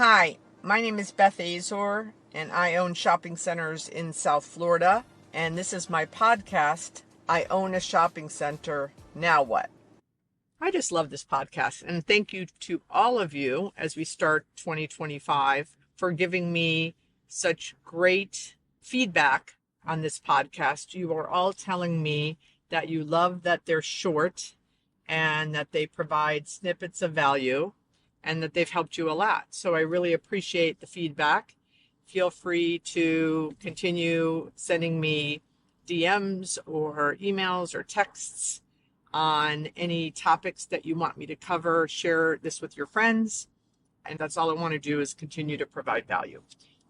Hi, my name is Beth Azor, and I own shopping centers in South Florida. And this is my podcast, I Own a Shopping Center, Now What? I just love this podcast. And thank you to all of you as we start 2025 for giving me such great feedback on this podcast. You are all telling me that you love that they're short and that they provide snippets of value and that they've helped you a lot. So I really appreciate the feedback. Feel free to continue sending me DMs or emails or texts on any topics that you want me to cover. Share this with your friends. And that's all I want to do is continue to provide value.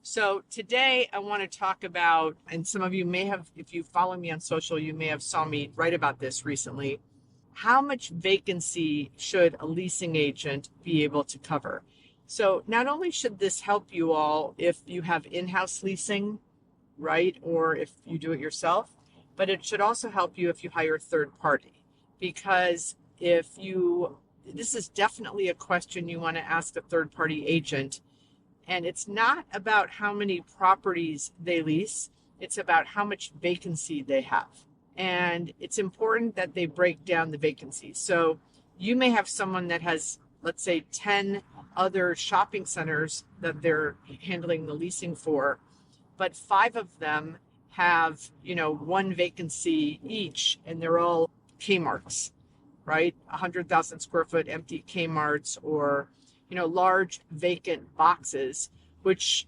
So today I want to talk about, and some of you may have, if you follow me on social, you may have saw me write about this recently. How much vacancy should a leasing agent be able to cover? So not only should this help you all if you have in-house leasing, right? Or if you do it yourself, but it should also help you if you hire a third party. Because this is definitely a question you want to ask a third party agent. And it's not about how many properties they lease. It's about how much vacancy they have. And it's important that they break down the vacancies. So you may have someone that has, let's say, 10 other shopping centers that they're handling the leasing for, but 5 of them have, one vacancy each, and they're all Kmarts, right? 100,000 square foot empty Kmarts or, large vacant boxes, which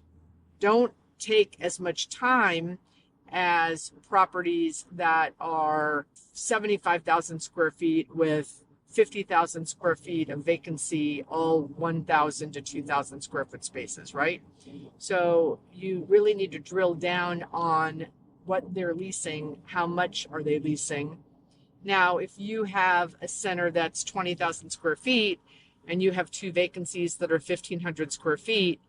don't take as much time as properties that are 75,000 square feet with 50,000 square feet of vacancy, all 1,000 to 2,000 square foot spaces, right? So you really need to drill down on what they're leasing, how much are they leasing. Now, if you have a center that's 20,000 square feet and you have 2 vacancies that are 1,500 square feet,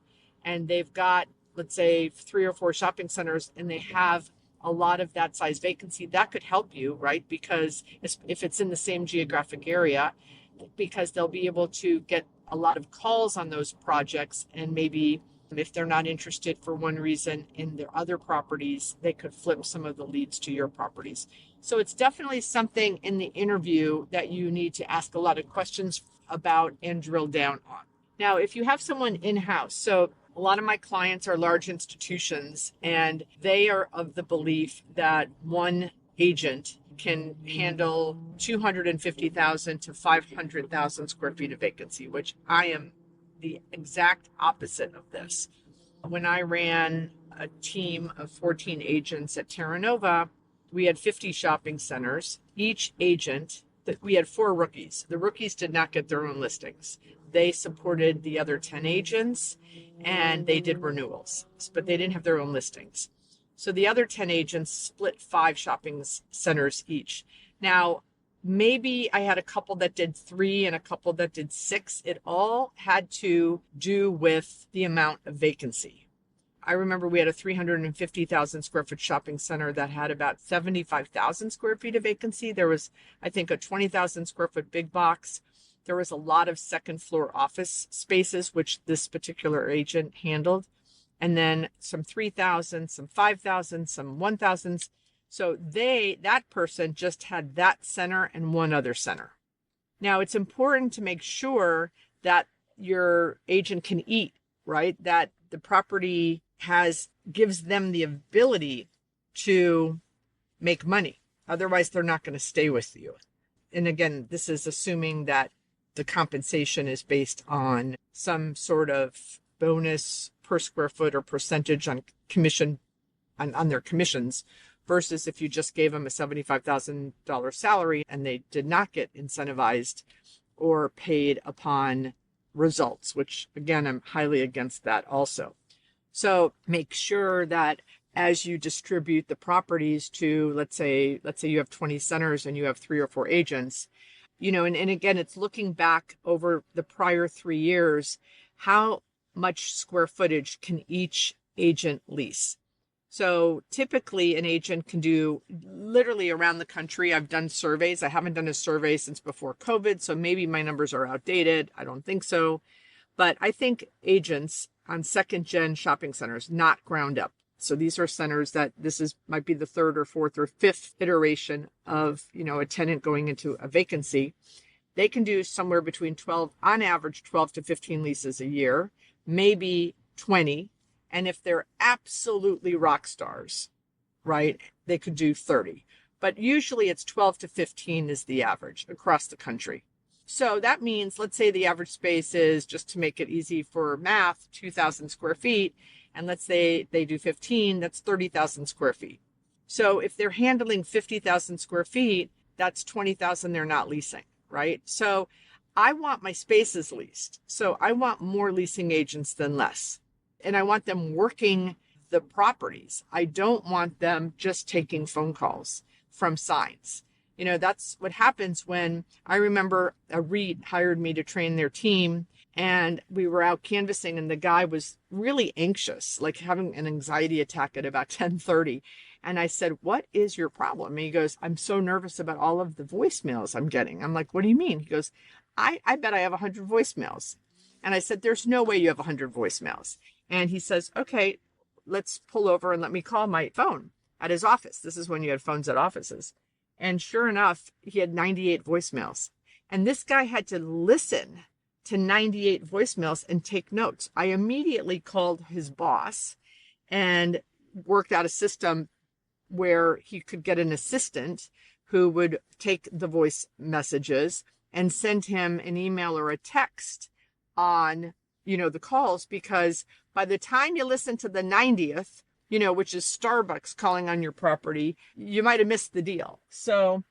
and they've got, let's say, 3 or 4 shopping centers and they have a lot of that size vacancy, that could help you, right? Because if it's in the same geographic area, because they'll be able to get a lot of calls on those projects, and maybe if they're not interested for one reason in their other properties, they could flip some of the leads to your properties. So it's definitely something in the interview that you need to ask a lot of questions about and drill down on. Now, if you have someone in-house, so a lot of my clients are large institutions, and they are of the belief that one agent can handle 250,000 to 500,000 square feet of vacancy, which I am the exact opposite of this. When I ran a team of 14 agents at Terra Nova, we had 50 shopping centers. Each agent, we had 4 rookies. The rookies did not get their own listings. They supported the other 10 agents and they did renewals, but they didn't have their own listings. So the other 10 agents split 5 shopping centers each. Now, maybe I had a couple that did 3 and a couple that did 6. It all had to do with the amount of vacancy. I remember we had a 350,000 square foot shopping center that had about 75,000 square feet of vacancy. There was, I think, a 20,000 square foot big box. There was a lot of second floor office spaces, which this particular agent handled. And then some 3,000, some 5,000, some 1,000s. So that person just had that center and one other center. Now, it's important to make sure that your agent can eat, right? That the property gives them the ability to make money. Otherwise, they're not going to stay with you. And again, this is assuming that the compensation is based on some sort of bonus per square foot or percentage on commission on their commissions, versus if you just gave them a $75,000 salary and they did not get incentivized or paid upon results, which again, I'm highly against that also. So make sure that as you distribute the properties to, let's say you have 20 centers and you have 3 or 4 agents, and again, it's looking back over the prior 3 years, how much square footage can each agent lease? So typically an agent can do literally around the country. I've done surveys. I haven't done a survey since before COVID, so maybe my numbers are outdated. I don't think so. But I think agents on second gen shopping centers, not ground up. So these are centers that might be the third or fourth or fifth iteration of, a tenant going into a vacancy. They can do somewhere between 12, on average, 12 to 15 leases a year, maybe 20. And if they're absolutely rock stars, right, they could do 30. But usually it's 12 to 15 is the average across the country. So that means, let's say the average space is, just to make it easy for math, 2,000 square feet. And let's say they do 15, that's 30,000 square feet. So if they're handling 50,000 square feet, that's 20,000 they're not leasing, right? So I want my spaces leased. So I want more leasing agents than less. And I want them working the properties. I don't want them just taking phone calls from signs. That's what happens when, I remember a REIT hired me to train their team, and we were out canvassing, and the guy was really anxious, like having an anxiety attack at about 10:30. And I said, "What is your problem?" And he goes, "I'm so nervous about all of the voicemails I'm getting." I'm like, "What do you mean?" He goes, I bet I have 100 voicemails. And I said, "There's no way you have 100 voicemails." And he says, "Okay, let's pull over and let me call my phone at his office." This is when you had phones at offices. And sure enough, he had 98 voicemails. And this guy had to listen to 98 voicemails and take notes. I immediately called his boss and worked out a system where he could get an assistant who would take the voice messages and send him an email or a text on, the calls, because by the time you listen to the 90th, which is Starbucks calling on your property, you might have missed the deal. So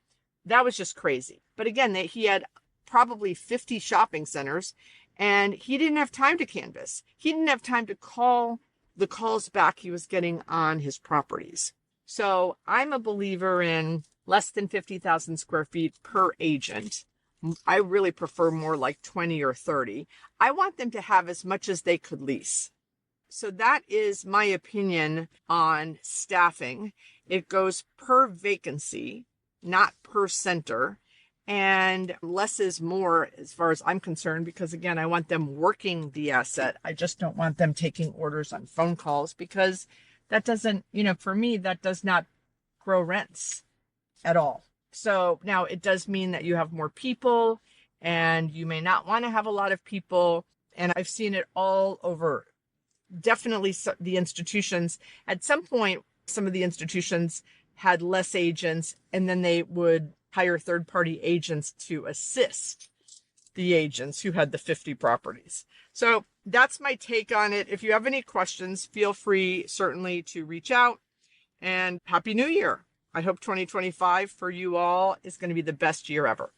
that was just crazy. But again, he had probably 50 shopping centers, and he didn't have time to canvass. He didn't have time to call the calls back he was getting on his properties. So I'm a believer in less than 50,000 square feet per agent. I really prefer more like 20 or 30. I want them to have as much as they could lease. So that is my opinion on staffing. It goes per vacancy, not per center. And less is more as far as I'm concerned, because again, I want them working the asset. I just don't want them taking orders on phone calls, because that doesn't, for me, that does not grow rents at all. So now it does mean that you have more people, and you may not want to have a lot of people. And I've seen it all over. Definitely the institutions, at some point, some of the institutions had less agents, and then they would hire third-party agents to assist the agents who had the 50 properties. So that's my take on it. If you have any questions, feel free certainly to reach out, and Happy New Year. I hope 2025 for you all is going to be the best year ever.